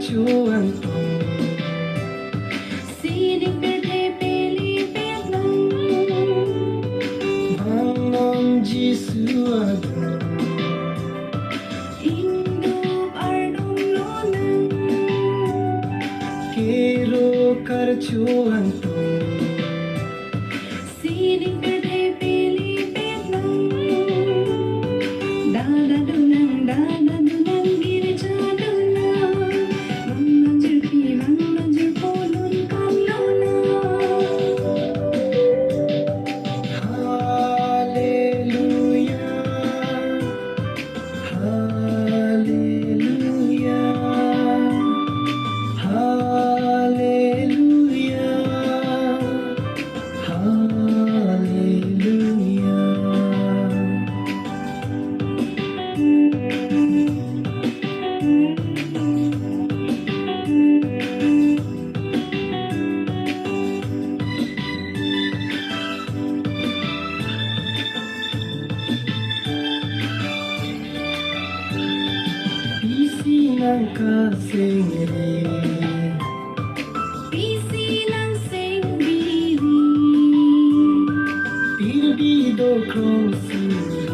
chuan tong sining per the peli pet nang bang non jisu adon indup ardong lo nang kero kar chuan tong sining per the peli pet nang dada dunang girja dunang manjur pi manjur polun kamlona hallelujah hallelujah hallelujah hallelujah Pisinang kasingri pisilang sing biri pirbido krong suri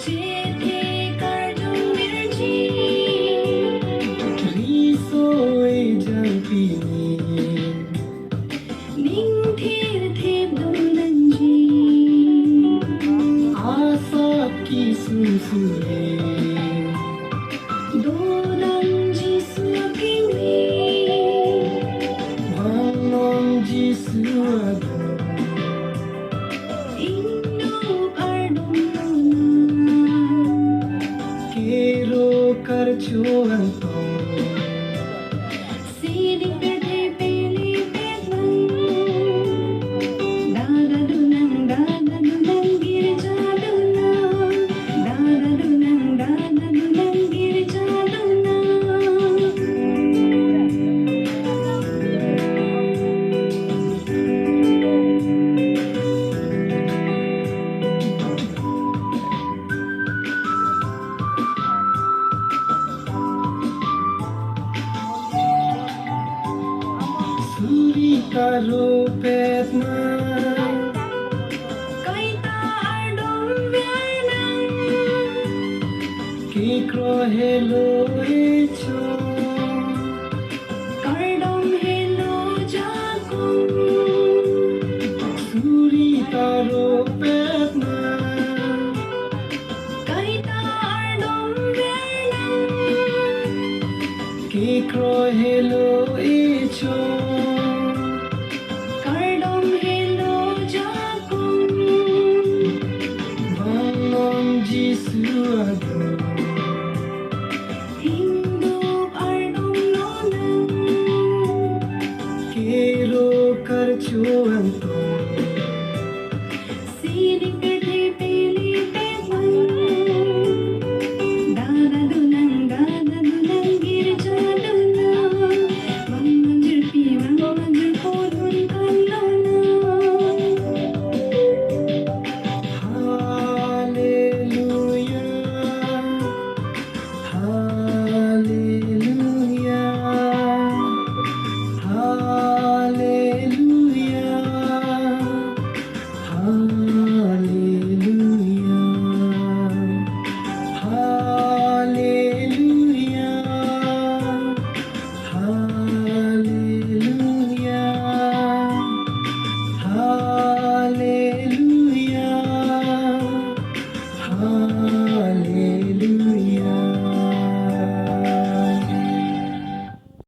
chethe kardong mirji riso e jang pini ning thir thep donanji asa ki susuri donanji suakingri bang non jisu adon indup ardong lo kero kar chuan tong sining per the peli pet nang dada dunang girja dunang dada dunang girja dunang suri karo petna kaita ardong vianang kikro hello e cho kardong hello jakong suri karo petna